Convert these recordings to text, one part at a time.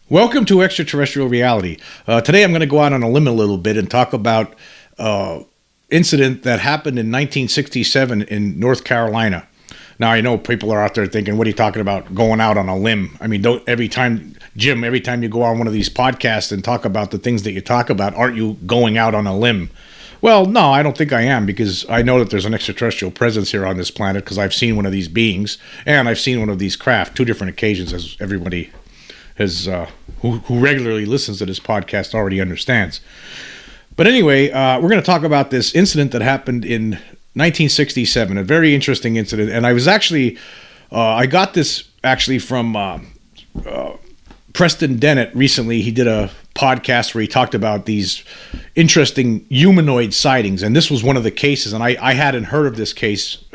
Welcome to Extraterrestrial Reality. Today I'm going to go out on a limb a little bit and talk about incident that happened in 1967 in North Carolina. Now, I know people are out there thinking, what are you talking about going out on a limb? I mean, every time you go on one of these podcasts and talk about the things that you talk about, aren't you going out on a limb? Well, no, I don't think I am, because I know that there's an extraterrestrial presence here on this planet, because I've seen one of these beings, and I've seen one of these craft, two different occasions, as everybody has, who regularly listens to this podcast already understands. But anyway, we're going to talk about this incident that happened in 1967, a very interesting incident. And I was actually, I got this actually from Preston Dennett recently. He did a podcast where he talked about these interesting humanoid sightings. And this was one of the cases. And I hadn't heard of this case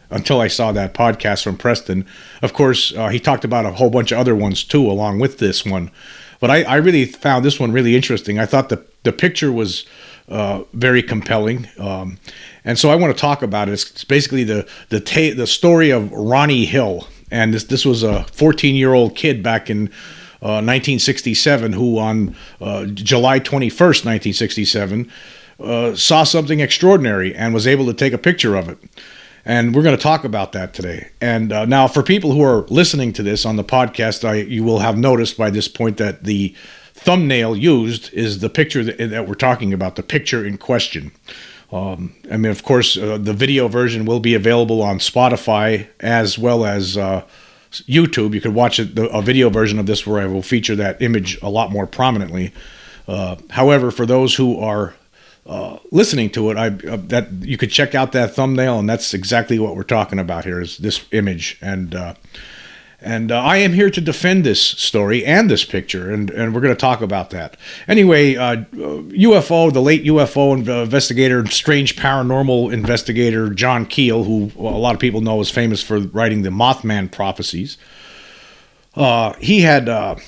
until I saw that podcast from Preston. Of course, he talked about a whole bunch of other ones too, along with this one. But I really found this one really interesting. I thought the picture was very compelling. And so I want to talk about it. It's basically the story of Ronnie Hill. And this was a 14-year-old kid back in 1967 who on July 21st, 1967, saw something extraordinary and was able to take a picture of it. And we're going to talk about that today. And now, for people who are listening to this on the podcast, you will have noticed by this point that the thumbnail used is the picture that we're talking about, the picture in question. I mean, of course, the video version will be available on Spotify as well as YouTube. You could watch a video version of this where I will feature that image a lot more prominently. However, for those who are listening to it, that you could check out that thumbnail, and that's exactly what we're talking about here, is this image. And I am here to defend this story and this picture, and we're going to talk about that. Anyway, UFO, the late UFO investigator, strange paranormal investigator John Keel, who a lot of people know is famous for writing the Mothman prophecies. He had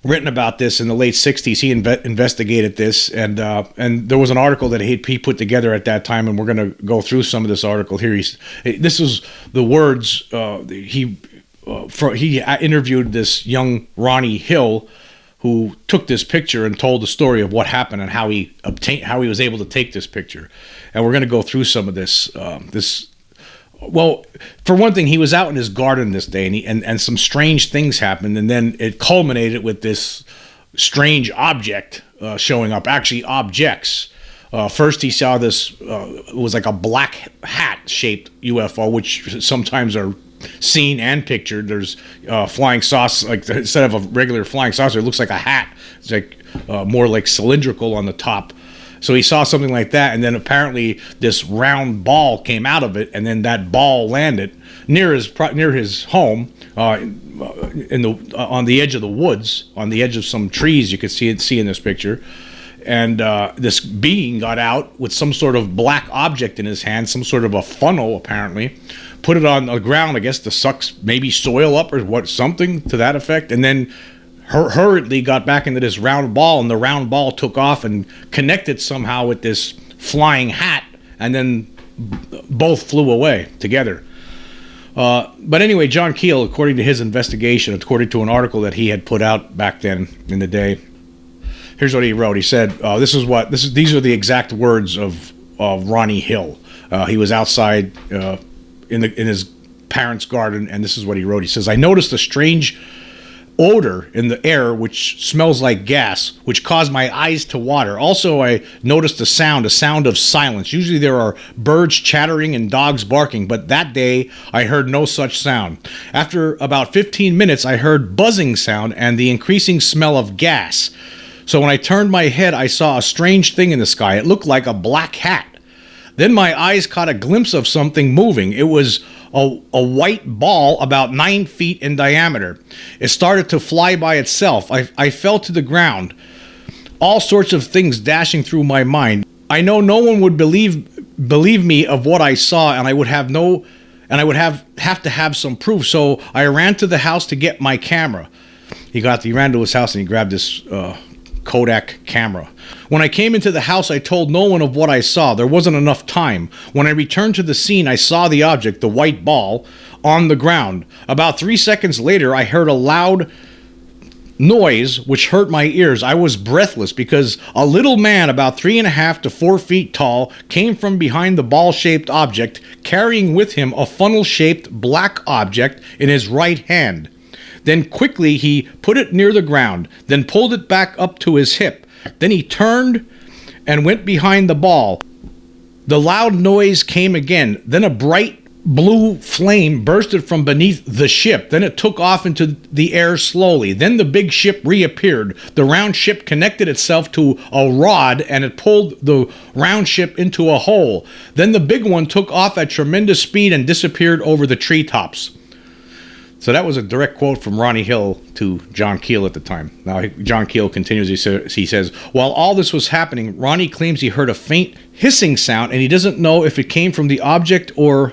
written about this in the late 60s. He investigated this, and there was an article that he put together at that time, and we're going to go through some of this article here. This is the words he interviewed this young Ronnie Hill, who took this picture and told the story of what happened and how he was able to take this picture. And we're going to go through some of this. Well, for one thing, he was out in his garden this day, and some strange things happened, and then it culminated with this strange object showing up. Actually, objects. First, he saw this. It was like a black hat-shaped UFO, which sometimes are seen and pictured. There's flying saucer, like instead of a regular flying saucer, it looks like a hat. It's like more like cylindrical on the top. So he saw something like that, and then apparently this round ball came out of it, and then that ball landed near his home on the edge of the woods, on the edge of some trees. You could see in this picture. And this being got out with some sort of black object in his hand, some sort of a funnel apparently, put it on the ground, I guess, to suck maybe soil up or something to that effect, and then hurriedly got back into this round ball, and the round ball took off and connected somehow with this flying hat, and then both flew away together. But anyway, John Keel, according to his investigation, according to an article that he had put out back then in the day, here's what he wrote. He said, these are the exact words of Ronnie Hill. He was outside in his parents' garden, and this is what he wrote. He says, "I noticed a strange odor in the air which smells like gas, which caused my eyes to water. Also, I noticed a sound of silence. Usually there are birds chattering and dogs barking, but that day I heard no such sound. After about 15 minutes, I heard buzzing sound and the increasing smell of gas. So when I turned my head, I saw a strange thing in the sky. It looked like a black hat. Then my eyes caught a glimpse of something moving. It was a white ball about 9 feet in diameter. It started to fly by itself. I fell to the ground. All sorts of things dashing through my mind. I know no one would believe me of what I saw, and I would have to have some proof. So I ran to the house to get my camera." He ran to his house and he grabbed this Kodak camera. "When I came into the house, I told no one of what I saw. There wasn't enough time. When I returned to the scene, I saw the object, the white ball, on the ground. About 3 seconds later, I heard a loud noise which hurt my ears. I was breathless because a little man about 3.5 to 4 feet tall came from behind the ball-shaped object, carrying with him a funnel-shaped black object in his right hand. Then quickly he put it near the ground, then pulled it back up to his hip. Then he turned and went behind the ball. The loud noise came again. Then a bright blue flame bursted from beneath the ship. Then it took off into the air slowly. Then the big ship reappeared. The round ship connected itself to a rod, and it pulled the round ship into a hole. Then the big one took off at tremendous speed and disappeared over the treetops. So that was a direct quote from Ronnie Hill to John Keel at the time. Now, John Keel continues, he says, while all this was happening, Ronnie claims he heard a faint hissing sound, and he doesn't know if it came from the object or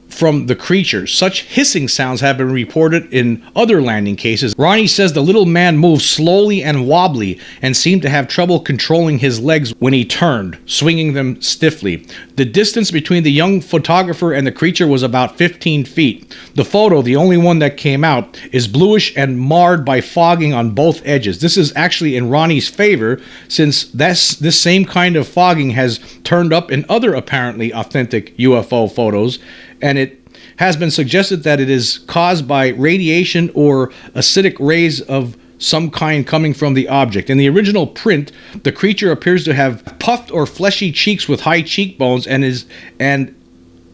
from the creature. Such hissing sounds have been reported in other landing cases. Ronnie says the little man moved slowly and wobbly and seemed to have trouble controlling his legs when he turned, swinging them stiffly. The distance between the young photographer and the creature was about 15 feet. The photo, the only one that came out, is bluish and marred by fogging on both edges. This is actually in Ronnie's favor, since this same kind of fogging has turned up in other apparently authentic UFO photos, and it has been suggested that it is caused by radiation or acidic rays of some kind coming from the object. In the original print, the creature appears to have puffed or fleshy cheeks with high cheekbones, and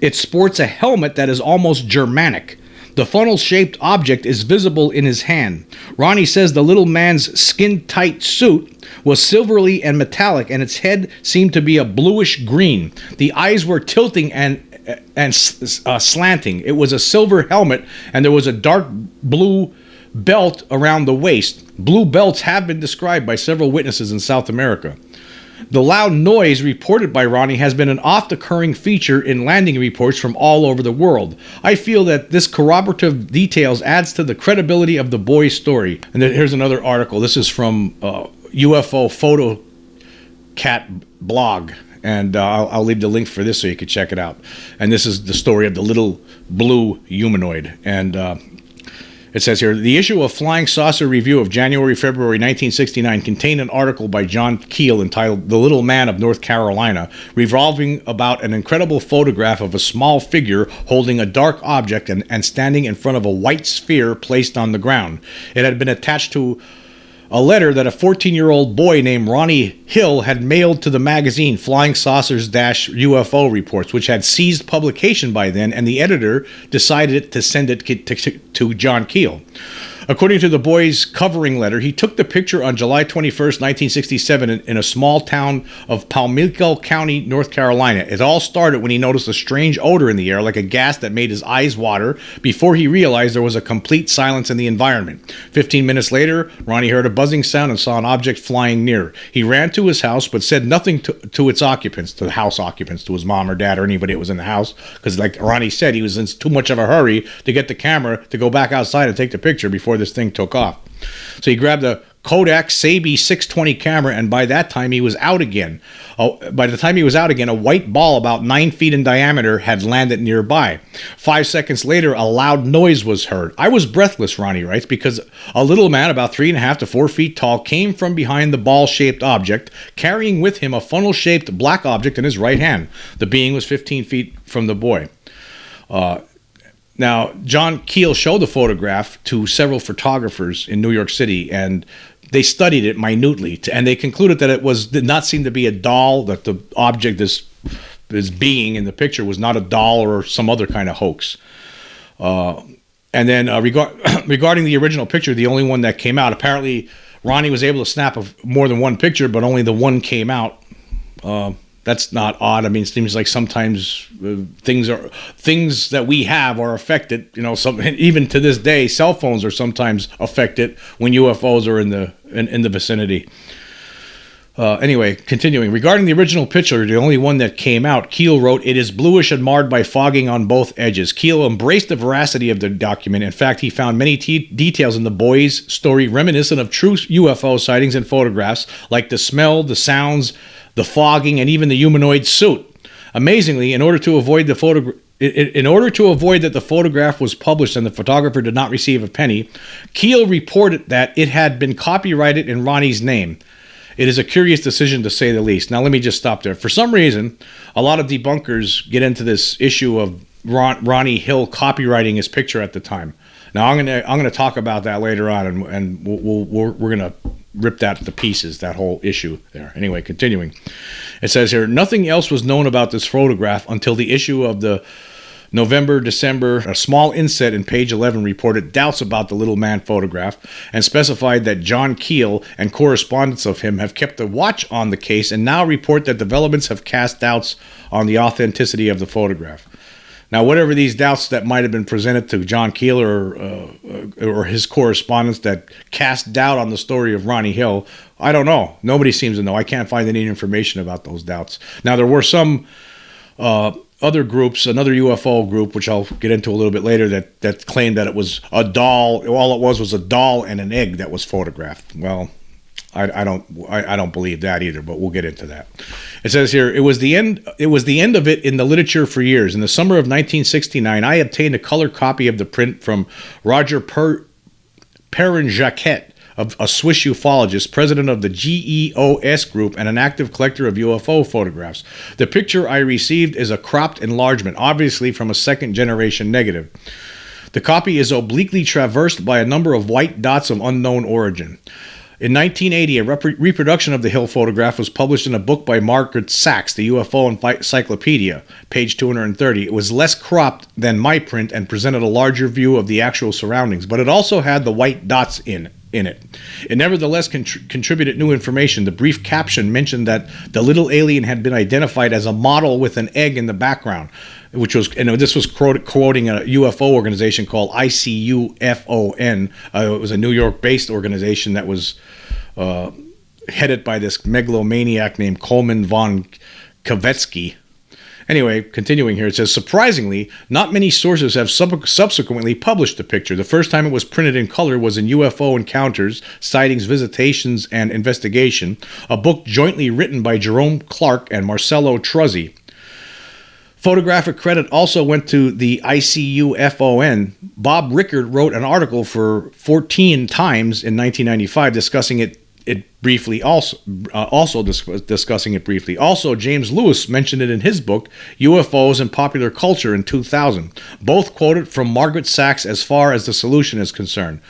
it sports a helmet that is almost Germanic. The funnel-shaped object is visible in his hand. Ronnie says the little man's skin-tight suit was silvery and metallic, and its head seemed to be a bluish green. The eyes were tilting and slanting. It was a silver helmet, and there was a dark blue belt around the waist. Blue belts have been described by several witnesses in South America. The loud noise reported by Ronnie has been an oft-occurring feature in landing reports from all over the world. I feel that this corroborative details adds to the credibility of the boy's story. And then here's another article. This is from UFO Photo Cat blog. And I'll leave the link for this so you can check it out. And this is the story of the little blue humanoid. And it says here, the issue of Flying Saucer Review of January-February 1969 contained an article by John Keel entitled The Little Man of North Carolina, revolving about an incredible photograph of a small figure holding a dark object and standing in front of a white sphere placed on the ground. It had been attached to a letter that a 14-year-old boy named Ronnie Hill had mailed to the magazine Flying Saucers-UFO Reports, which had ceased publication by then, and the editor decided to send it to John Keel. According to the boy's covering letter, he took the picture on July 21st, 1967 in a small town of Pamlico County, North Carolina. It all started when he noticed a strange odor in the air, like a gas that made his eyes water, before he realized there was a complete silence in the environment. 15 minutes later, Ronnie heard a buzzing sound and saw an object flying near. He ran to his house, but said nothing to its occupants, to the house occupants, to his mom or dad or anybody that was in the house, because like Ronnie said, he was in too much of a hurry to get the camera to go back outside and take the picture before this thing took off. So he grabbed a Kodak Sabi 620 camera, and by that time he was out again. By the time he was out again, a white ball about 9 feet in diameter had landed nearby. 5 seconds later, a loud noise was heard. I was breathless, Ronnie writes, because a little man about 3.5 to 4 feet tall came from behind the ball-shaped object, carrying with him a funnel-shaped black object in his right hand. The being was 15 feet from the boy. Now, John Keel showed the photograph to several photographers in New York City, and they studied it minutely, and they concluded that it did not seem to be a doll, that the object, this being in the picture, was not a doll or some other kind of hoax. And then regarding the original picture, the only one that came out, apparently Ronnie was able to snap more than one picture, but only the one came out. That's not odd. I mean, it seems like sometimes things that we have are affected. You know, even to this day, cell phones are sometimes affected when UFOs are in the vicinity. Anyway, continuing. Regarding the original picture, the only one that came out, Keel wrote, "It is bluish and marred by fogging on both edges." Keel embraced the veracity of the document. In fact, he found many details in the boy's story reminiscent of true UFO sightings and photographs, like the smell, the sounds, the fogging, and even the humanoid suit. Amazingly, in order to avoid the in order to avoid that the photograph was published and the photographer did not receive a penny, Keel reported that it had been copyrighted in Ronnie's name. It is a curious decision to say the least. Now, let me just stop there. For some reason, a lot of debunkers get into this issue of Ronnie Hill copywriting his picture at the time. Now, I'm gonna talk about that later on, and we're gonna rip that to pieces, that whole issue there. Anyway, continuing. It says here, nothing else was known about this photograph until the issue of the November-December. A small inset in page 11 reported doubts about the little man photograph and specified that John Keel and correspondents of him have kept a watch on the case and now report that developments have cast doubts on the authenticity of the photograph. Now, whatever these doubts that might have been presented to John Keel or his correspondents that cast doubt on the story of Ronnie Hill, I don't know. Nobody seems to know. I can't find any information about those doubts. Now, there were some other groups, another UFO group, which I'll get into a little bit later, that claimed that it was a doll. All it was a doll and an egg that was photographed. Well, I don't believe that either, but we'll get into that. It says here, it was the end of it in the literature for years. In the summer of 1969, I obtained a color copy of the print from Roger Perrin-Jacquet, a Swiss ufologist, president of the GEOS group, and an active collector of UFO photographs. The picture I received is a cropped enlargement, obviously from a second-generation negative. The copy is obliquely traversed by a number of white dots of unknown origin. In 1980, a reproduction of the Hill photograph was published in a book by Margaret Sachs, the UFO Encyclopedia, page 230. It was less cropped than my print and presented a larger view of the actual surroundings, but it also had the white dots in it. It nevertheless contributed new information. The brief caption mentioned that the little alien had been identified as a model with an egg in the background, which was, and this was quoting a UFO organization called ICUFON. It was a New York-based organization that was headed by this megalomaniac named Coleman von Kavetsky. Anyway, continuing here, it says, surprisingly, not many sources have subsequently published the picture. The first time it was printed in color was in UFO Encounters, Sightings, Visitations, and Investigation, a book jointly written by Jerome Clark and Marcello Truzzi. Photographic credit also went to the ICUFON. Bob Rickard wrote an article for 14 Times in 1995 discussing it briefly. Discussing it briefly. Also, James Lewis mentioned it in his book UFOs and Popular Culture in 2000. Both quoted from Margaret Sachs as far as the solution is concerned.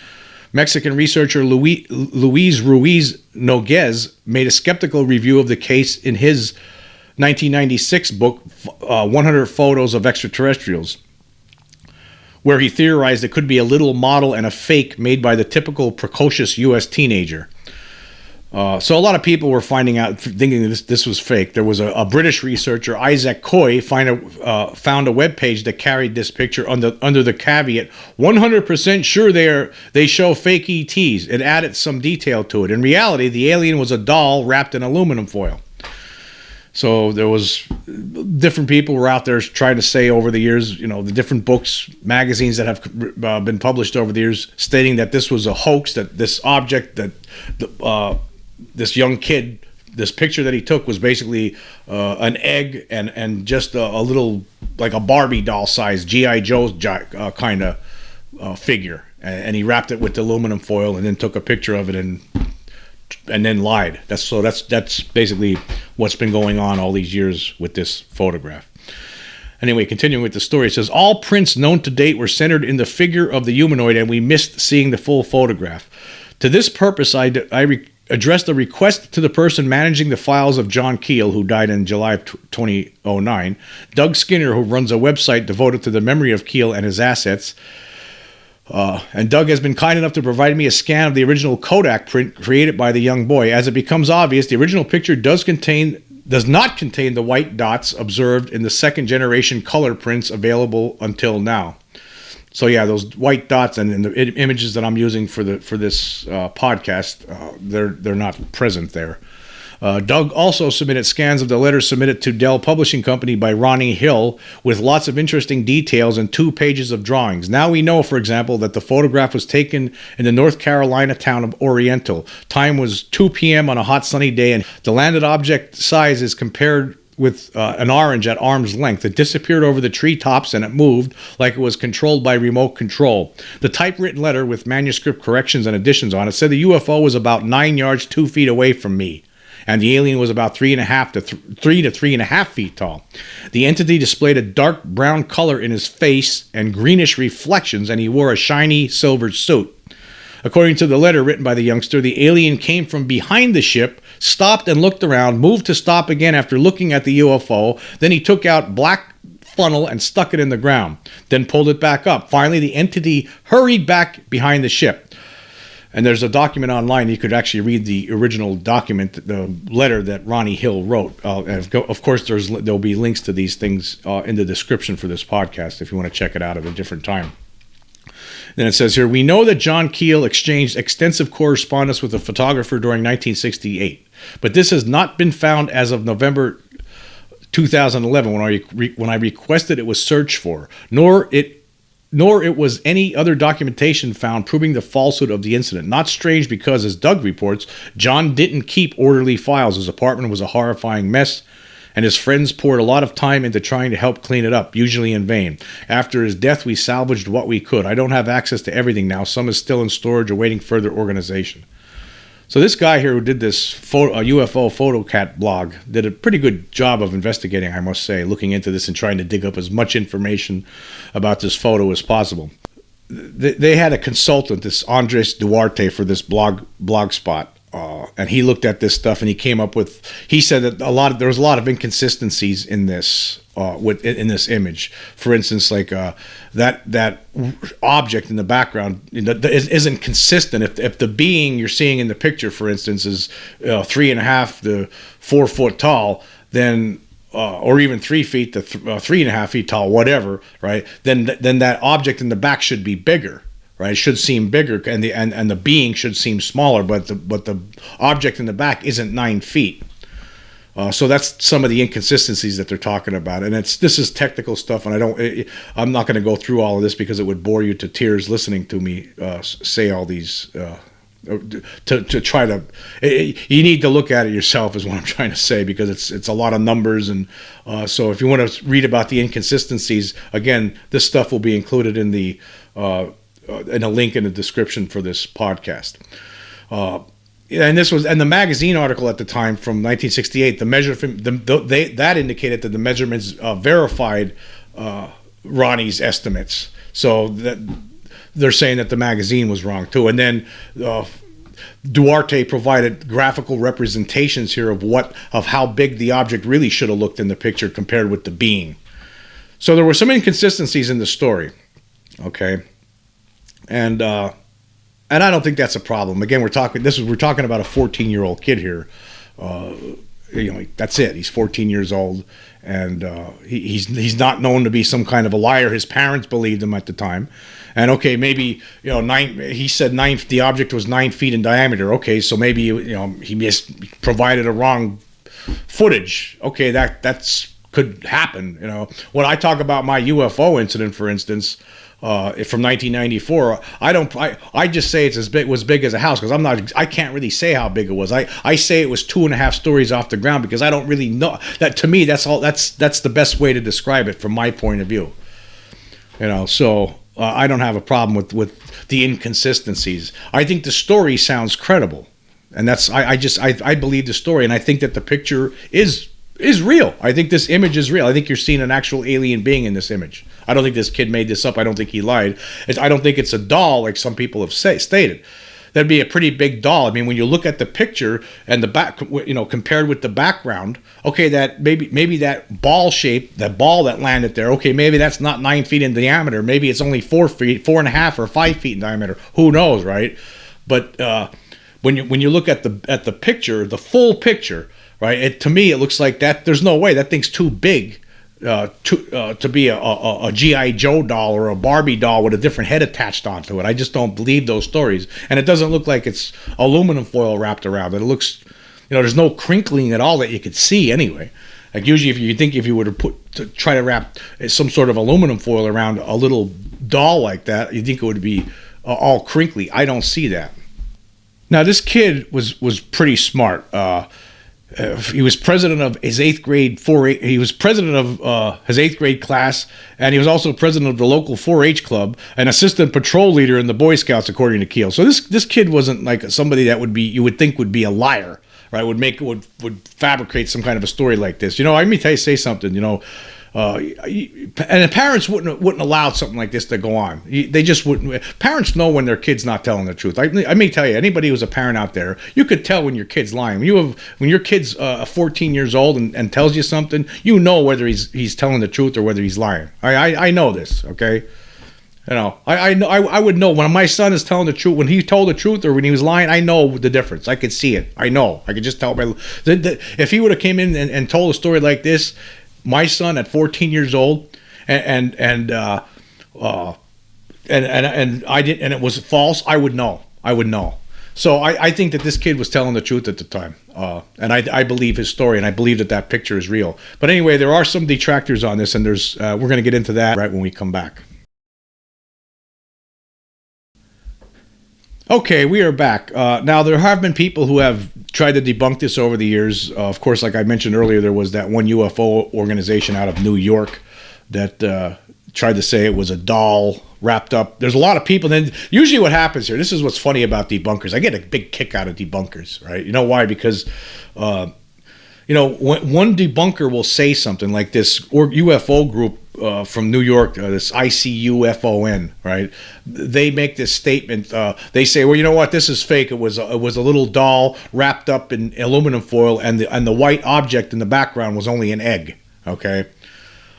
Mexican researcher Luis Ruiz Noguez made a skeptical review of the case in his 1996 book, 100 Photos of Extraterrestrials, where he theorized it could be a little model and a fake made by the typical precocious U.S. teenager. So a lot of people were thinking this was fake. There was a British researcher, Isaac Coy, found a web page that carried this picture under the caveat, 100% sure they show fake ETs. It added some detail to it. In reality, the alien was a doll wrapped in aluminum foil. So there was different people were out there trying to say over the years, the different books, magazines that have been published over the years, stating that this was a hoax, that this object, that this young kid, this picture that he took was basically an egg and just a little, like a Barbie doll size, G.I. Joe's kind of figure. And he wrapped it with aluminum foil and then took a picture of it and then lied. That's basically what's been going on all these years with this photograph. Anyway, continuing with the story, it says, all prints known to date were centered in the figure of the humanoid, and we missed seeing the full photograph. To this purpose, I addressed a request to the person managing the files of John Keel, who died in July of 2009, Doug Skinner, who runs a website devoted to the memory of Keel and his assets. And Doug has been kind enough to provide me a scan of the original Kodak print created by the young boy. As it becomes obvious, the original picture does not contain the white dots observed in the second-generation color prints available until now. So yeah, those white dots and in the images that I'm using for this podcast, they're not present there. Doug also submitted scans of the letters submitted to Dell Publishing Company by Ronnie Hill with lots of interesting details and 2 pages of drawings. Now we know, for example, that the photograph was taken in the North Carolina town of Oriental. Time was 2 p.m. on a hot sunny day, and the landed object size is compared with an orange at arm's length. It disappeared over the treetops and it moved like it was controlled by remote control. The typewritten letter with manuscript corrections and additions on it said the UFO was about 9 yards 2 feet away from me, and the alien was about 3 to 3.5 feet tall. The entity displayed a dark brown color in his face and greenish reflections, and he wore a shiny silver suit. According to the letter written by the youngster, the alien came from behind the ship, stopped and looked around, moved to stop again after looking at the UFO. Then he took out black funnel and stuck it in the ground, then pulled it back up. Finally, the entity hurried back behind the ship. And there's a document online. You could actually read the original document, the letter that Ronnie Hill wrote. Of course, there'll be links to these things in the description for this podcast if you want to check it out at a different time. Then it says here, we know that John Keel exchanged extensive correspondence with a photographer during 1968, but this has not been found as of November 2011 when I requested it was searched for, nor it was any other documentation found proving the falsehood of the incident. Not strange because, as Doug reports, John didn't keep orderly files. His apartment was a horrifying mess, and his friends poured a lot of time into trying to help clean it up, usually in vain. After his death, we salvaged what we could. I don't have access to everything now. Some is still in storage awaiting further organization. So this guy here who did this UFO PhotoCat blog did a pretty good job of investigating, I must say, looking into this and trying to dig up as much information about this photo as possible. They had a consultant, this Andres Duarte, for this blog spot. And he looked at this stuff and he came up with. He said that there was a lot of inconsistencies in this in this image. For instance, like that object in the background isn't consistent. If the being you're seeing in the picture, for instance, is 3.5 to 4 foot tall, then or even 3 feet to 3.5 feet tall, whatever, right? Then that object in the back should be bigger. Right, it should seem bigger, and the being should seem smaller, but the object in the back isn't 9 feet. So that's some of the inconsistencies that they're talking about, and this is technical stuff, and I'm not going to go through all of this because it would bore you to tears listening to me say all these. To try to, you need to look at it yourself, is what I'm trying to say, because it's a lot of numbers, and so if you want to read about the inconsistencies, again, this stuff will be included in the. And a link in the description for this podcast. And the magazine article at the time from 1968, that indicated that the measurements verified Ronnie's estimates. So that they're saying that the magazine was wrong too. And then Duarte provided graphical representations here of how big the object really should have looked in the picture compared with the being. So there were some inconsistencies in the story. Okay. And I don't think that's a problem. Again, we're talking about a 14-year-old kid here. That's it. He's 14 years old, and he's not known to be some kind of a liar. His parents believed him at the time. And okay, maybe he said the object was 9 feet in diameter. Okay, so maybe he provided a wrong footage. Okay, that's could happen. When I talk about my UFO incident, for instance. From 1994, I just say it was big as a house, because I can't really say how big it was. I say it was 2.5 stories off the ground, because I don't really know. That to me, that's the best way to describe it from my point of view. So I don't have a problem with the inconsistencies. I think the story sounds credible, and I believe the story, and I think that the picture is real. I think this image is real. I think you're seeing an actual alien being in this image. I don't think this kid made this up. I don't think he lied. I don't think it's a doll like some people have stated. That'd be a pretty big doll. I mean, when you look at the picture and the back, compared with the background, okay, that maybe that ball shape, that ball that landed there, okay, maybe that's not 9 feet in diameter. Maybe it's only 4 feet, 4.5 or 5 feet in diameter. Who knows, right? But when you look at the picture, the full picture, right? To me, it looks like that. There's no way that thing's too big to be a G.I. Joe doll or a Barbie doll with a different head attached onto it. I just don't believe those stories. And it doesn't look like it's aluminum foil wrapped around it. It looks, there's no crinkling at all that you could see anyway. Like usually if you were to try to wrap some sort of aluminum foil around a little doll like that, you think it would be all crinkly. I don't see that. Now, this kid was pretty smart. he was president of his eighth grade 4-H. He was president of his eighth grade class, and he was also president of the local 4-H club, and assistant patrol leader in the Boy Scouts, according to Keel. So this kid wasn't like somebody that you would think would be a liar, right? Would fabricate some kind of a story like this. Let me say something. And the parents wouldn't allow something like this to go on. They just wouldn't. Parents know when their kid's not telling the truth. I may tell you, anybody who's a parent out there, you could tell when your kid's lying. When your kid's 14 years old and tells you something, whether he's telling the truth or whether he's lying. I know this. Okay. I would know when my son is telling the truth, when he told the truth or when he was lying. I know the difference. I could see it. I know. I could just tell if he would have came in and told a story like this, my son at 14 years old, and I did, and it was false, I would know. So I think that this kid was telling the truth at the time, and I believe his story, and I believe that picture is real. But anyway, there are some detractors on this, and we're going to get into that right when we come back. Okay, we are back. Now, there have been people who have tried to debunk this over the years. Of course, like I mentioned earlier, there was that one UFO organization out of New York that tried to say it was a doll wrapped up. There's a lot of people. Then usually what happens here, this is what's funny about debunkers. I get a big kick out of debunkers, right? You know why? Because one debunker will say something like this UFO group from New York, this ICUFON, right? They make this statement. They say, well, you know what? This is fake. It was a little doll wrapped up in aluminum foil, and the white object in the background was only an egg. Okay.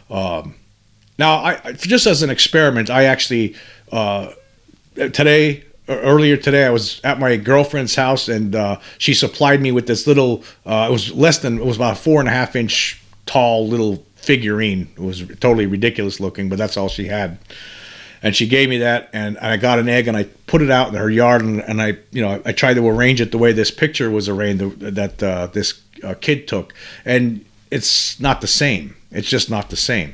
Now, just as an experiment, I actually earlier today, I was at my girlfriend's house, and she supplied me with this little. It was about a 4.5 inch tall little figurine. It was totally ridiculous looking, but that's all she had. And she gave me that, and I got an egg, and I put it out in her yard, and I tried to arrange it the way this picture was arranged that this kid took, and it's not the same. It's just not the same.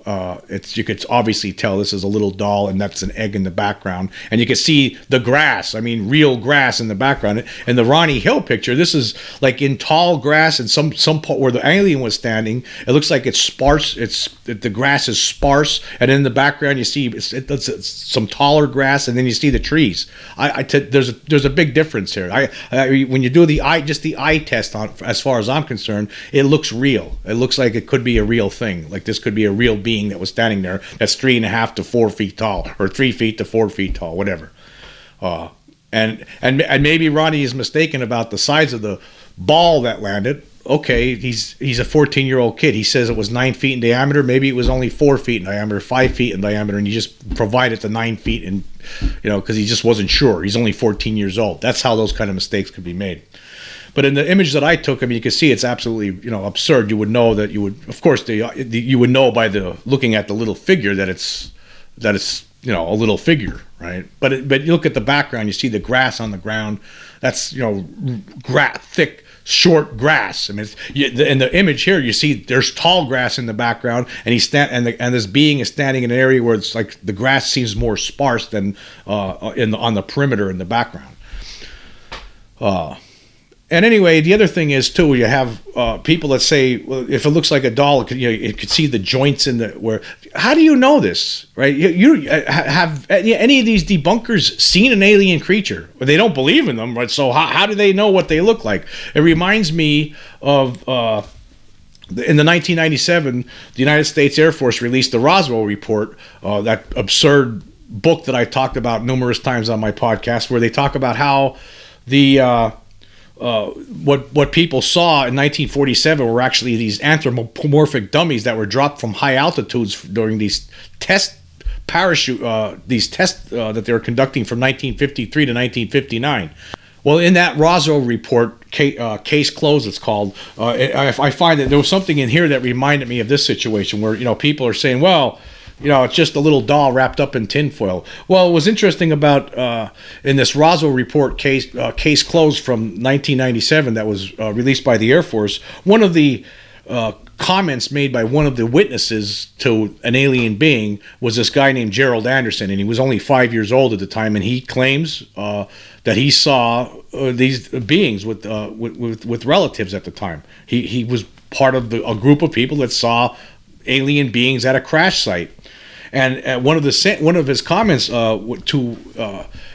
You could obviously tell this is a little doll, and that's an egg in the background, and you can see the grass. I mean, real grass in the background. And the Ronnie Hill picture, this is like in tall grass, and some part where the alien was standing, it looks like it's sparse. The grass is sparse, and in the background you see it's some taller grass, and then you see the trees. There's a big difference here. When you do the eye test on, as far as I'm concerned, it looks real. It looks like it could be a real thing. Like this could be a real being that was standing there that's 3.5 to 4 feet tall, or 3 feet to 4 feet tall, whatever. And maybe Ronnie is mistaken about the size of the ball that landed. Okay, he's a 14-year-old kid. He says it was 9 feet in diameter. Maybe it was only 4 feet in diameter, 5 feet in diameter, and he just provided the 9 feet, and because he just wasn't sure. He's only 14 years old. That's how those kind of mistakes could be made. But in the image that I took, I mean, you can see it's absolutely, absurd. You would know that of course, you would know by looking at the little figure that it's a little figure, right? But you look at the background, you see the grass on the ground. That's thick, short grass. I mean, in the image here, you see there's tall grass in the background, and and this being is standing in an area where it's like the grass seems more sparse than on the perimeter in the background. And anyway, the other thing is too, you have people that say, well, if it looks like a doll, it could see the joints in where. How do you know this, right? You have any of these debunkers seen an alien creature? They don't believe in them, right? So how do they know what they look like? It reminds me of in the 1997, the United States Air Force released the Roswell report, that absurd book that I talked about numerous times on my podcast, where they talk about how what people saw in 1947 were actually these anthropomorphic dummies that were dropped from high altitudes during these tests that they were conducting from 1953 to 1959. Well, in that Roswell report, case closed, it's called. I find that there was something in here that reminded me of this situation where people are saying, well, it's just a little doll wrapped up in tinfoil. Well, it was interesting about in this Roswell report case closed from 1997 that was released by the Air Force. One of the comments made by one of the witnesses to an alien being was this guy named Gerald Anderson, and he was only 5 years old at the time, and he claims that he saw these beings with relatives at the time. He was part of a group of people that saw alien beings at a crash site. And one of his comments to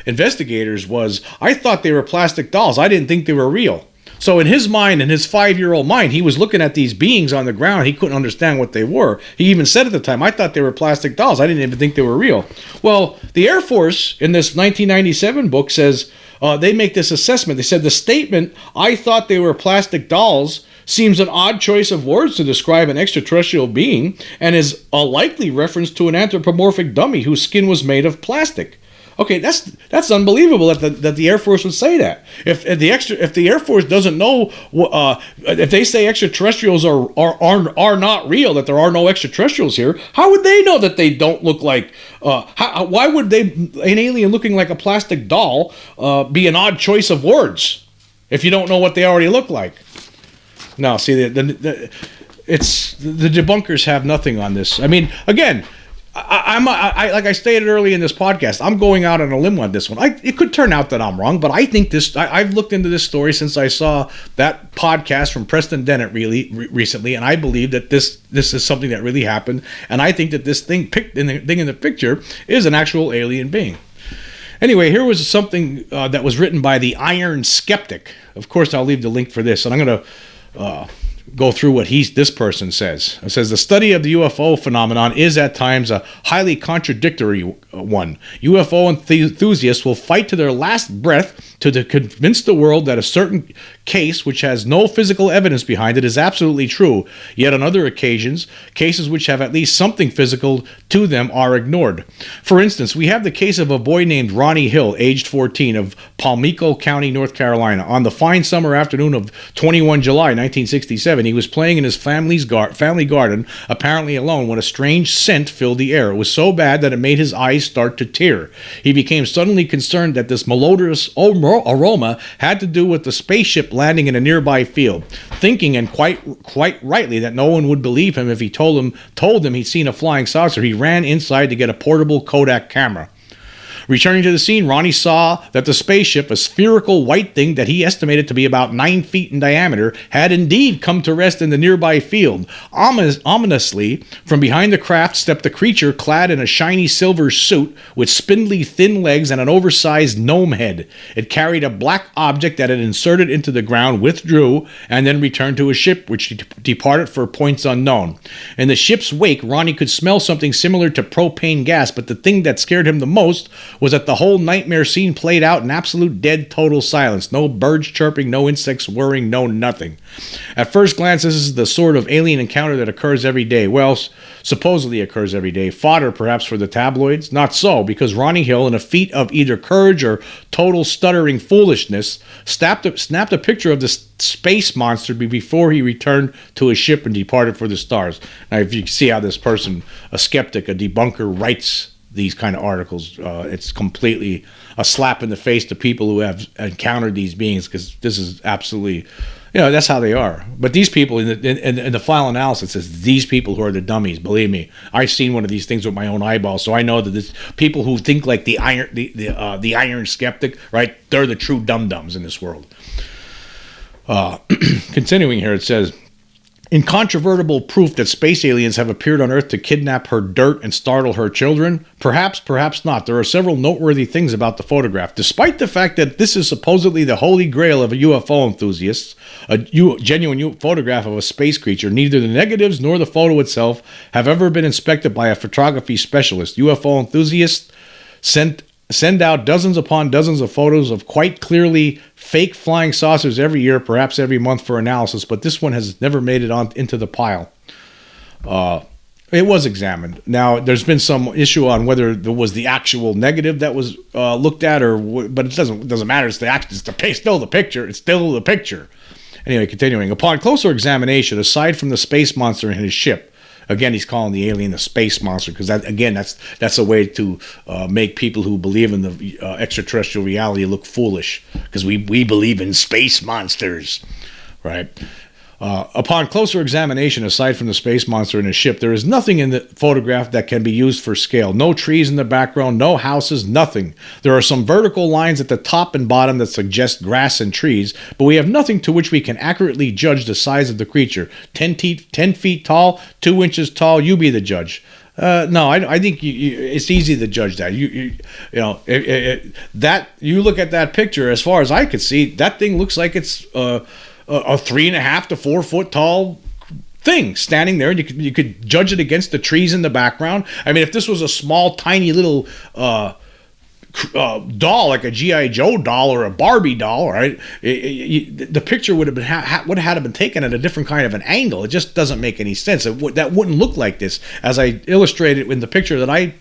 investigators was, "I thought they were plastic dolls. I didn't think they were real." So in his mind, in his 5-year-old mind, he was looking at these beings on the ground. He couldn't understand what they were. He even said at the time, "I thought they were plastic dolls. I didn't even think they were real." Well, the Air Force in this 1997 book says, they make this assessment. They said the statement, "I thought they were plastic dolls," seems an odd choice of words to describe an extraterrestrial being and is a likely reference to an anthropomorphic dummy whose skin was made of plastic. Okay, that's unbelievable that the Air Force would say that. If the Air Force doesn't know, if they say extraterrestrials are not real, that there are no extraterrestrials here, how would they know that they don't look like? Why would an alien looking like a plastic doll be an odd choice of words if you don't know what they already look like? No, see, the debunkers have nothing on this. I mean, again, I like I stated early in this podcast, I'm going out on a limb on this one. It could turn out that I'm wrong, but I think this. I've looked into this story since I saw that podcast from Preston Dennett recently, and I believe that this is something that really happened, and I think that this thing in the picture is an actual alien being. Anyway, here was something that was written by the Iron Skeptic. Of course, I'll leave the link for this, and I'm going to go through what this person says. It says, the study of the UFO phenomenon is at times a highly contradictory one. UFO enthusiasts will fight to their last breath to convince the world that a certain case which has no physical evidence behind it is absolutely true. Yet on other occasions, cases which have at least something physical to them are ignored. For instance, we have the case of a boy named Ronnie Hill, aged 14, of Palmico County, North Carolina. On the fine summer afternoon of 21 July 1967, he was playing in his family garden, apparently alone, when a strange scent filled the air. It was so bad that it made his eyes start to tear. He became suddenly concerned that this malodorous aroma had to do with the spaceship landing in a nearby field. Thinking, and quite rightly, that no one would believe him if he told them he'd seen a flying saucer, he ran inside to get a portable Kodak camera. Returning to the scene, Ronnie saw that the spaceship, a spherical white thing that he estimated to be about 9 feet in diameter, had indeed come to rest in the nearby field. Ominously, from behind the craft stepped a creature clad in a shiny silver suit with spindly thin legs and an oversized gnome head. It carried a black object that it inserted into the ground, withdrew, and then returned to a ship which departed for points unknown. In the ship's wake, Ronnie could smell something similar to propane gas, but the thing that scared him the most was that the whole nightmare scene played out in absolute dead total silence. No birds chirping, no insects whirring, no nothing. At first glance, this is the sort of alien encounter that occurs every day. Well, supposedly occurs every day. Fodder, perhaps, for the tabloids? Not so, because Ronnie Hill, in a feat of either courage or total stuttering foolishness, snapped a picture of the space monster before he returned to his ship and departed for the stars. Now, if you see how this person, a skeptic, a debunker, writes these kind of articles, it's completely a slap in the face to people who have encountered these beings, because this is absolutely, that's how they are. But these people, in the final analysis, it's these people who are the dummies. Believe me, I've seen one of these things with my own eyeballs, so I know that this people who think like the Iron Skeptic, right? They're the true dum-dums in this world. Continuing here, it says, incontrovertible proof that space aliens have appeared on Earth to kidnap her dirt and startle her children? Perhaps, perhaps not. There are several noteworthy things about the photograph. Despite the fact that this is supposedly the holy grail of UFO enthusiasts, a genuine photograph of a space creature, neither the negatives nor the photo itself have ever been inspected by a photography specialist. UFO enthusiasts send out dozens upon dozens of photos of quite clearly fake flying saucers every year, perhaps every month, for analysis, but this one has never made it into the pile. It was examined. Now, there's been some issue on whether there was the actual negative that was looked at, but it doesn't matter. It's still the picture. It's still the picture. Anyway, continuing. Upon closer examination, aside from the space monster and his ship, again, he's calling the alien the space monster, because that's a way to make people who believe in the extraterrestrial reality look foolish, because we believe in space monsters, right? Upon closer examination, aside from the space monster and his ship, there is nothing in the photograph that can be used for scale. No trees in the background, no houses, nothing. There are some vertical lines at the top and bottom that suggest grass and trees, but we have nothing to which we can accurately judge the size of the creature. 10 feet tall, 2 inches tall, you be the judge. No, I think it's easy to judge that. You know, that you look at that picture, as far as I could see, that thing looks like it's a 3.5 to 4 foot tall thing standing there, and you could judge it against the trees in the background. I mean, if this was a small, tiny little doll, like a G.I. Joe doll or a Barbie doll, right? The picture would have been taken at a different kind of an angle. It just doesn't make any sense. That wouldn't look like this, as I illustrated in the picture that I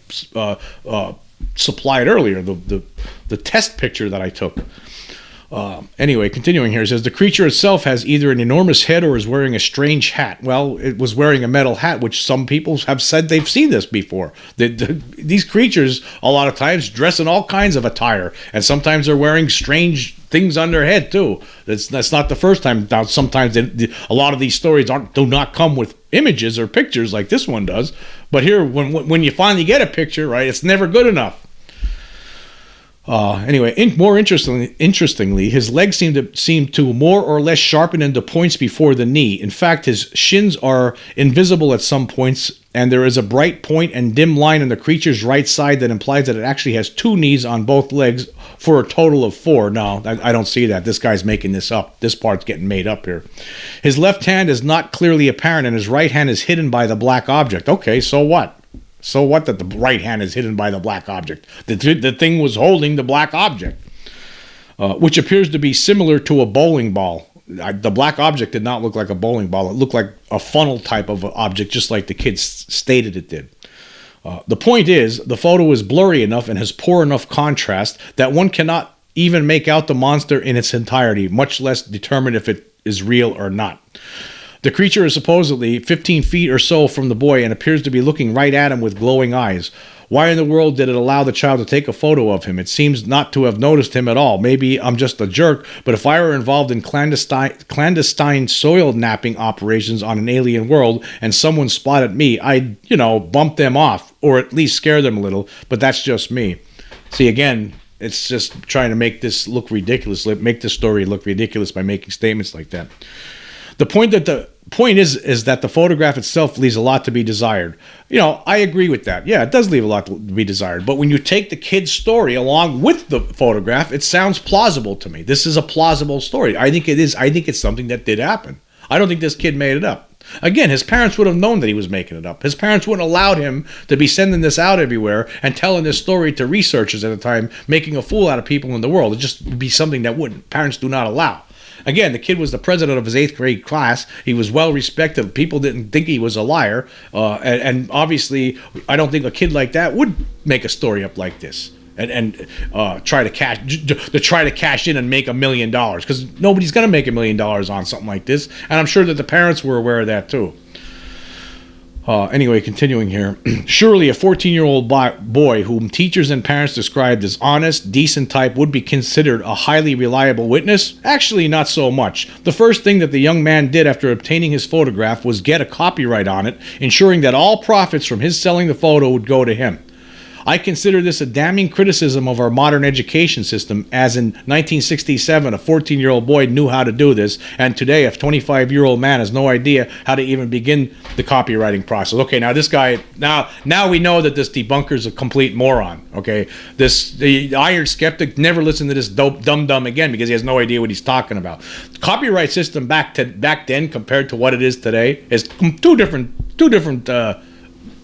supplied earlier, the test picture that I took. Anyway, continuing here, it says the creature itself has either an enormous head or is wearing a strange hat. Well, it was wearing a metal hat, which some people have said they've seen this before. These creatures, a lot of times, dress in all kinds of attire, and sometimes they're wearing strange things on their head too. That's not the first time. Now, sometimes a lot of these stories do not come with images or pictures like this one does. But here, when you finally get a picture, right, it's never good enough. Anyway, more interestingly, his legs seem to more or less sharpen into points before the knee. In fact, his shins are invisible at some points, and there is a bright point and dim line on the creature's right side that implies that it actually has 2 knees on both legs for a total of 4. No, I don't see that. This guy's making this up. This part's getting made up here. His left hand is not clearly apparent, and his right hand is hidden by the black object. Okay, so what? So what that the right hand is hidden by the black object? The thing was holding the black object, which appears to be similar to a bowling ball. The black object did not look like a bowling ball. It looked like a funnel type of object, just like the kids stated it did. The point is, the photo is blurry enough and has poor enough contrast that one cannot even make out the monster in its entirety, much less determine if it is real or not. The creature is supposedly 15 feet or so from the boy and appears to be looking right at him with glowing eyes. Why in the world did it allow the child to take a photo of him? It seems not to have noticed him at all. Maybe I'm just a jerk, but if I were involved in clandestine soil napping operations on an alien world and someone spotted me, I'd, bump them off or at least scare them a little, but that's just me. See, again, it's just trying to make this look ridiculous, make the story look ridiculous by making statements like that. The point is that the photograph itself leaves a lot to be desired. I agree with that. Yeah, it does leave a lot to be desired. But when you take the kid's story along with the photograph, it sounds plausible to me. This is a plausible story. I think it is. I think it's something that did happen. I don't think this kid made it up. Again, his parents would have known that he was making it up. His parents wouldn't have allowed him to be sending this out everywhere and telling this story to researchers at the time, making a fool out of people in the world. It just would be something that parents do not allow. Again, the kid was the president of his 8th grade class. He was well respected. People didn't think he was a liar. And obviously, I don't think a kid like that would make a story up like this and try to cash in and make $1 million, because nobody's going to make $1 million on something like this. And I'm sure that the parents were aware of that too. Anyway, continuing here. Surely a 14-year-old boy whom teachers and parents described as honest, decent type would be considered a highly reliable witness? Actually, not so much. The first thing that the young man did after obtaining his photograph was get a copyright on it, ensuring that all profits from his selling the photo would go to him. I consider this a damning criticism of our modern education system, as in 1967 a 14-year-old boy knew how to do this, and today a 25-year-old man has no idea how to even begin the copywriting process. Okay, now this guy, now we know that this debunker is a complete moron. Okay, the iron skeptic, never listen to this dumb again, because he has no idea what he's talking about. The copyright system back then compared to what it is today is two different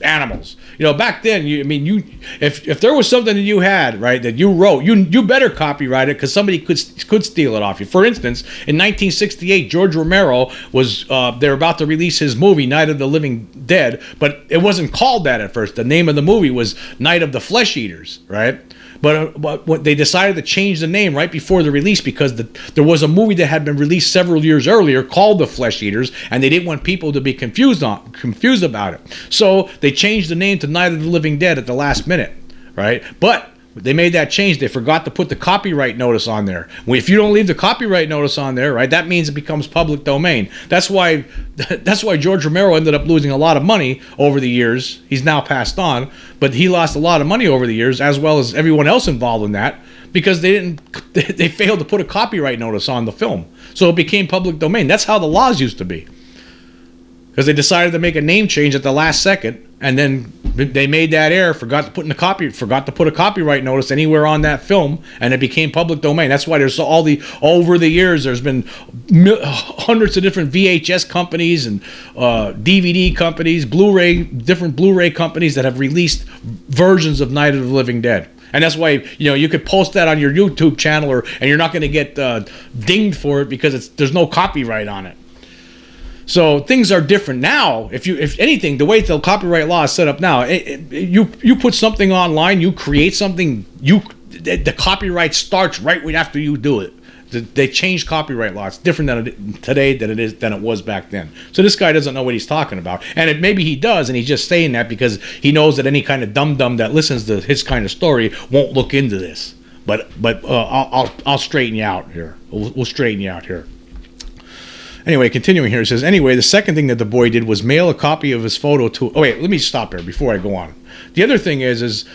animals. Back then, if there was something that you had, right, that you wrote, you better copyright it, because somebody could steal it off you. For instance, in 1968, George Romero was they're about to release his movie Night of the Living Dead, but it wasn't called that at first. The name of the movie was Night of the Flesh Eaters, right? But what they decided to change the name right before the release, because there was a movie that had been released several years earlier called The Flesh Eaters, and they didn't want people to be confused about it. So they changed the name to Night of the Living Dead at the last minute, right? But They made that change. They forgot to put the copyright notice on there. If you don't leave the copyright notice on there, right, that means it becomes public domain. That's why George Romero ended up losing a lot of money over the years. He's now passed on, but he lost a lot of money over the years, as well as everyone else involved in that, because they failed to put a copyright notice on the film. So it became public domain. That's how the laws used to be. Because they decided to make a name change at the last second, and then they made that error, forgot to put a copyright notice anywhere on that film, and it became public domain. That's why there's over the years there's been hundreds of different VHS companies and DVD companies, different Blu-ray companies that have released versions of Night of the Living Dead. And that's why, you could post that on your YouTube channel, and you're not going to get dinged for it because there's no copyright on it. So things are different now. If anything, the way the copyright law is set up now, you put something online, you create something, the copyright starts right after you do it. They changed copyright law. It's different today than it was back then. So this guy doesn't know what he's talking about, and maybe he does, and he's just saying that because he knows that any kind of dum-dum that listens to his kind of story won't look into this. But I'll straighten you out here. We'll straighten you out here. Anyway, continuing here, it says, anyway, the second thing that the boy did was mail a copy of his photo to... Oh, wait, let me stop here before I go on. The other thing is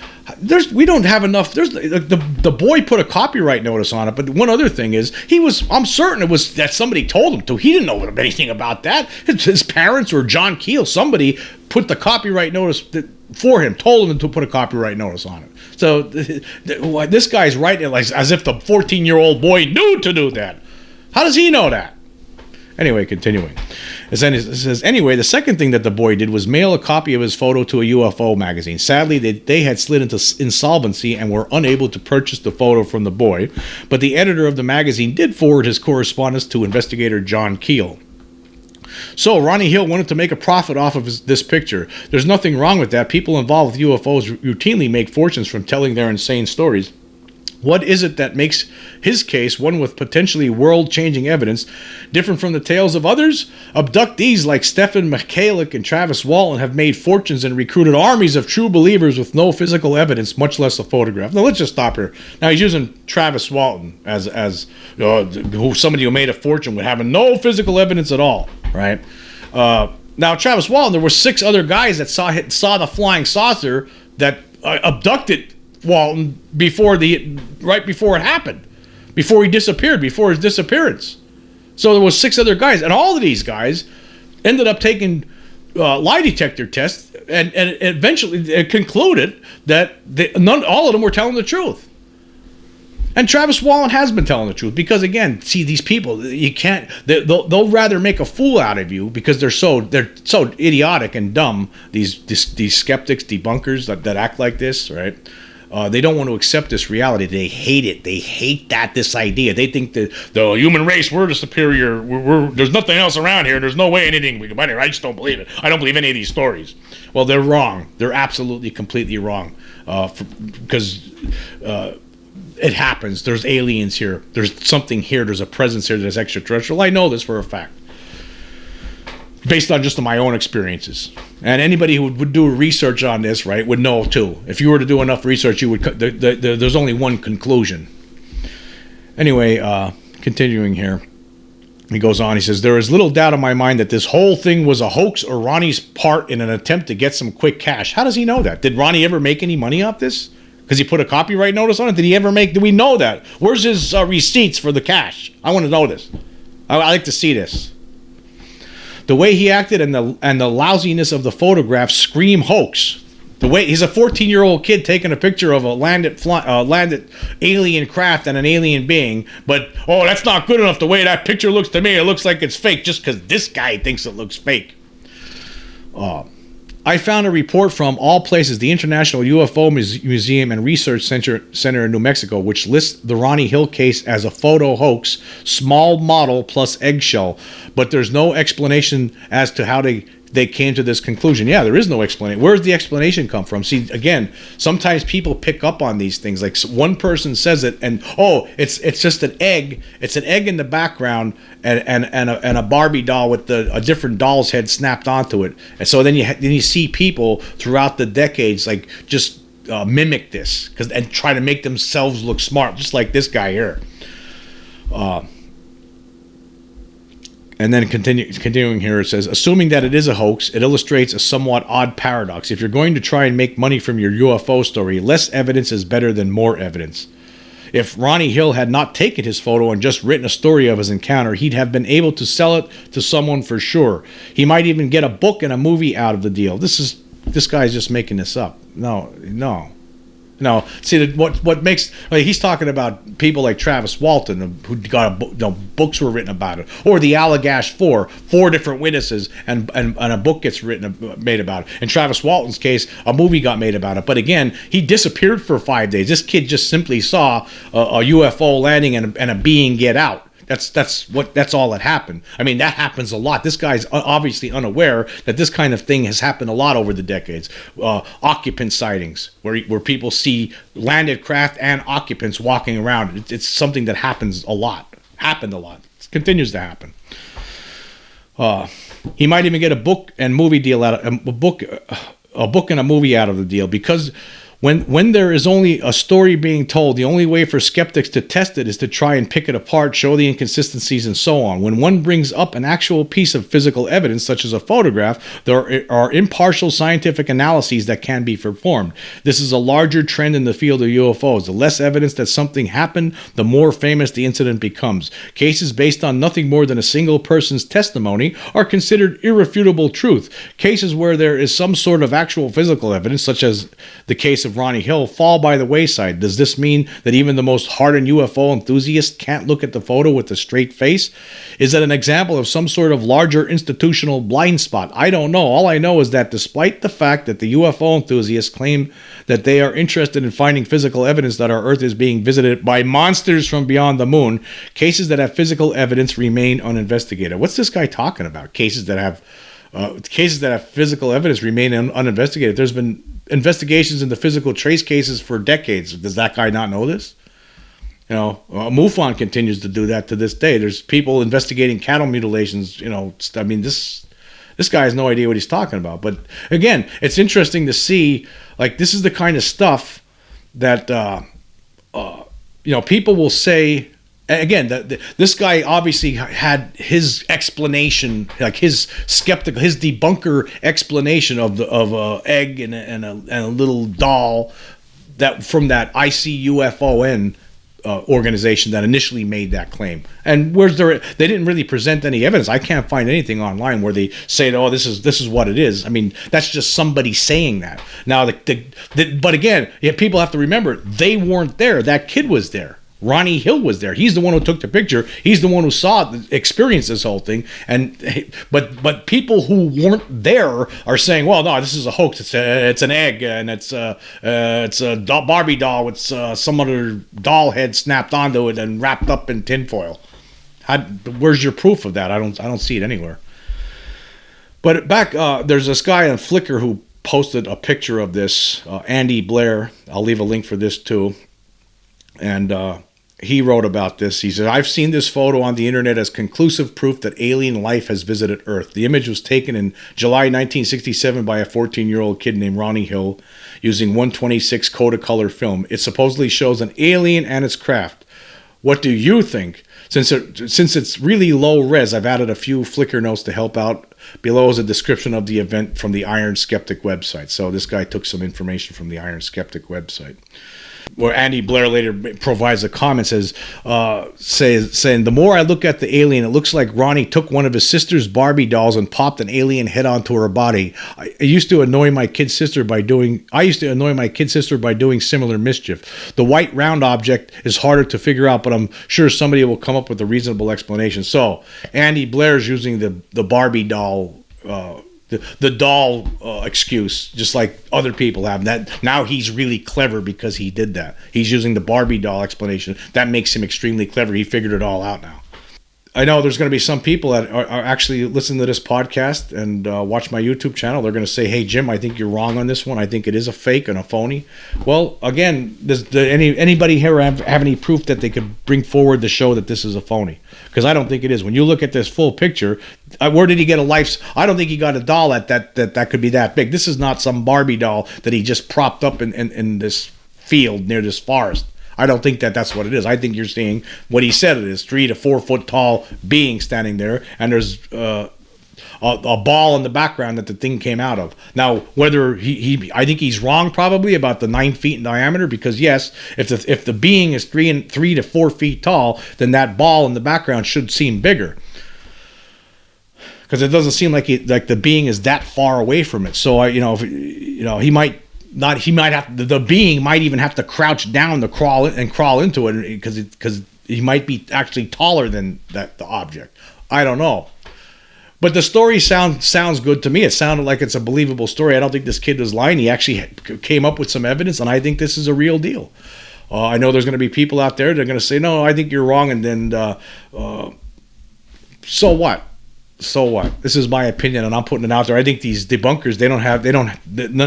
we don't have enough... The boy put a copyright notice on it, but one other thing is, I'm certain it was that somebody told him to. He didn't know anything about that. His parents or John Keel, somebody put the copyright notice for him, told him to put a copyright notice on it. So this guy's writing it like, as if the 14-year-old boy knew to do that. How does he know that? Anyway, continuing. It says, anyway, the second thing that the boy did was mail a copy of his photo to a UFO magazine. Sadly, they had slid into insolvency and were unable to purchase the photo from the boy, but the editor of the magazine did forward his correspondence to investigator John Keel. So Ronnie Hill wanted to make a profit off of this picture. There's nothing wrong with that. People involved with UFOs routinely make fortunes from telling their insane stories. What is it that makes his case, one with potentially world-changing evidence, different from the tales of others? Abductees like Stephen Michalik and Travis Walton have made fortunes and recruited armies of true believers with no physical evidence, much less a photograph. Now, let's just stop here. Now, he's using Travis Walton as somebody who made a fortune with having no physical evidence at all, right? Now, Travis Walton, there were 6 other guys that saw the flying saucer that abducted Walton right before it happened, before he disappeared, before his disappearance. So there was 6 other guys, and all of these guys ended up taking lie detector tests, and eventually it concluded that all of them were telling the truth. And Travis Walton has been telling the truth because, again, see, these people, you can't. They'll rather make a fool out of you because they're so idiotic and dumb. These skeptics, debunkers that act like this, right? They don't want to accept this reality. They hate it. They hate this idea. They think that the human race, we're the superior. There's nothing else around here. There's no way anything we can find here. I just don't believe it. I don't believe any of these stories. Well, they're wrong. They're absolutely, completely wrong. Because it happens. There's aliens here. There's something here. There's a presence here that's extraterrestrial. I know this for a fact, based on just my own experiences. And anybody who would do research on this, right, would know too. If you were to do enough research, you would. There's only one conclusion. Anyway, continuing here, he goes on. He says, there is little doubt in my mind that this whole thing was a hoax or Ronnie's part in an attempt to get some quick cash. How does he know that? Did Ronnie ever make any money off this? Because he put a copyright notice on it? Do we know that? Where's his receipts for the cash? I want to know this. I like to see this. The way he acted and the lousiness of the photograph scream hoax. The way he's a 14-year-old kid taking a picture of a landed alien craft and an alien being, but that's not good enough. The way that picture looks to me, it looks like it's fake just because this guy thinks it looks fake. I found a report from all places, the International UFO Museum and Research Center in New Mexico, which lists the Ronnie Hill case as a photo hoax, small model plus eggshell, but there's no explanation as to how they came to this conclusion. Yeah, there is no explanation. Where does the explanation come from? See, again, sometimes people pick up on these things. Like one person says it, and it's just an egg. It's an egg in the background, and a Barbie doll with a different doll's head snapped onto it. And so then you see people throughout the decades like just mimic this and try to make themselves look smart, just like this guy here. And then continuing here, it says, assuming that it is a hoax, it illustrates a somewhat odd paradox. If you're going to try and make money from your UFO story, less evidence is better than more evidence. If Ronnie Hill had not taken his photo and just written a story of his encounter, he'd have been able to sell it to someone for sure. He might even get a book and a movie out of the deal. This guy's just making this up. No. See, what makes, like, he's talking about people like Travis Walton, who got books were written about it, or the Allagash four different witnesses, and a book gets made about it. In Travis Walton's case, a movie got made about it. But again, he disappeared for 5 days. This kid just simply saw a UFO landing and a being get out. That's all that happened. I mean, that happens a lot. This guy's obviously unaware that this kind of thing has happened a lot over the decades. Occupant sightings, where people see landed craft and occupants walking around. It's something that happens a lot. Happened a lot. It continues to happen. He might even get a book and movie deal out of a book and a movie out of the deal, because when there is only a story being told, the only way for skeptics to test it is to try and pick it apart, show the inconsistencies, and so on. When one brings up an actual piece of physical evidence, such as a photograph, there are impartial scientific analyses that can be performed. This is a larger trend in the field of UFOs. The less evidence that something happened, the more famous the incident becomes. Cases based on nothing more than a single person's testimony are considered irrefutable truth. Cases where there is some sort of actual physical evidence, such as the case of Ronnie Hill, fall by the wayside. Does this mean that even the most hardened UFO enthusiast can't look at the photo with a straight face? Is that an example of some sort of larger institutional blind spot? I don't know. All I know is that despite the fact that the UFO enthusiasts claim that they are interested in finding physical evidence that our Earth is being visited by monsters from beyond the moon, cases that have physical evidence remain uninvestigated. What's this guy talking about? Cases that have physical evidence remain uninvestigated. There's been investigations into physical trace cases for decades. Does that guy not know this? MUFON continues to do that to this day. There's people investigating cattle mutilations. I mean, this guy has no idea what he's talking about. But again, it's interesting to see, like, this is the kind of stuff that people will say. Again, this guy obviously had his explanation, like his debunker explanation of a egg and a little doll that from that ICUFON organization that initially made that claim. And they didn't really present any evidence. I can't find anything online where they say, "Oh, this is what it is." I mean, that's just somebody saying that. Now, but again, people have to remember, they weren't there. That kid was there. Ronnie Hill was there. He's the one who took the picture. He's the one who experienced this whole thing. But people who weren't there are saying, "Well, no, this is a hoax. It's an egg, and it's a Barbie doll with some other doll head snapped onto it and wrapped up in tinfoil." Where's your proof of that? I don't see it anywhere. But there's this guy on Flickr who posted a picture of this, Andy Blair. I'll leave a link for this too. And he wrote about this. He said, "I've seen this photo on the internet as conclusive proof that alien life has visited Earth. The image was taken in July 1967 by a 14-year-old kid named Ronnie Hill using 126 Kodacolor film. It supposedly shows an alien and its craft. What do you think? Since it's really low res, I've added a few Flickr notes to help out. Below is a description of the event from the Iron Skeptic website." So this guy took some information from the Iron Skeptic website. Where Andy Blair later provides a comment, saying, "The more I look at the alien, it looks like Ronnie took one of his sister's Barbie dolls and popped an alien head onto her body. I used to annoy my kid sister by doing similar mischief. The white round object is harder to figure out, but I'm sure somebody will come up with a reasonable explanation." So Andy Blair's using the Barbie doll. The doll excuse, just like other people have. That now he's really clever because he did that. He's using the Barbie doll explanation. That makes him extremely clever. He figured it all out now. I know there's going to be some people that are actually listening to this podcast and watch my YouTube channel. They're going to say, "Hey, Jim, I think you're wrong on this one. I think it is a fake and a phony." Well, again, does anybody here have any proof that they could bring forward to show that this is a phony? Because I don't think it is. When you look at this full picture, where did he get a life? I don't think he got a doll that could be that big. This is not some Barbie doll that he just propped up in this field near this forest. I don't think that's what it is. I think you're seeing what he said it is, 3 to 4 foot tall being standing there, and there's a ball in the background that the thing came out of. Now, whether I think he's wrong probably about the 9 feet in diameter, because yes, if the being is 3 to 4 feet tall, then that ball in the background should seem bigger, because it doesn't seem like the being is that far away from it. So he might. He might have the being might even have to crouch down to crawl into it, because he might be actually taller than the object. I don't know, but the story sounds good to me. It sounded like it's a believable story. I don't think this kid was lying. He actually came up with some evidence, and I think this is a real deal. I know there's going to be people out there that are going to say, "No, I think you're wrong," and then so what? So what? This is my opinion, and I'm putting it out there. I think these debunkers,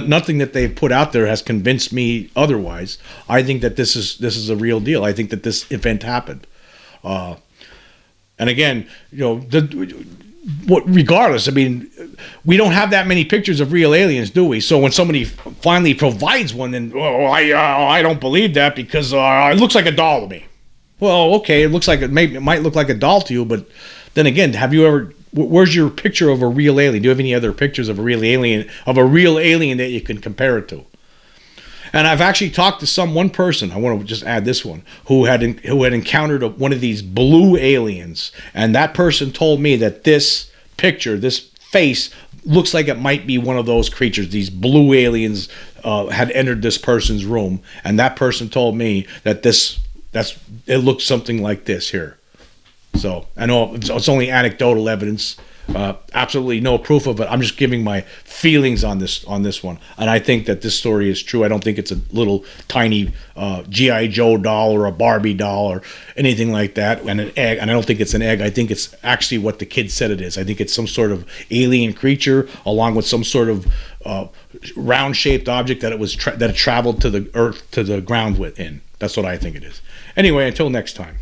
nothing that they've put out there has convinced me otherwise. I think that this is a real deal. I think that this event happened. And again, regardless, I mean, we don't have that many pictures of real aliens, do we? So when somebody finally provides one, then I don't believe that, because it looks like a doll to me. Well, okay, it might look like a doll to you, but then again, have you ever? Where's your picture of a real alien? Do you have any other pictures of a real alien that you can compare it to? And I've actually talked to one person, I want to just add this one, who had encountered one of these blue aliens, and that person told me that this picture, this face, looks like it might be one of those creatures. These blue aliens had entered this person's room, and that person told me that it looks something like this here. So I know it's only anecdotal evidence, absolutely no proof of it. I'm just giving my feelings on this one, and I think that this story is true. I don't think it's a little tiny G.I. Joe doll or a Barbie doll or anything like that, and an egg. And I don't think it's an egg. I think it's actually what the kid said it is. I think it's some sort of alien creature, along with some sort of round-shaped object that it traveled to the earth, to the ground within. That's what I think it is. Anyway, until next time.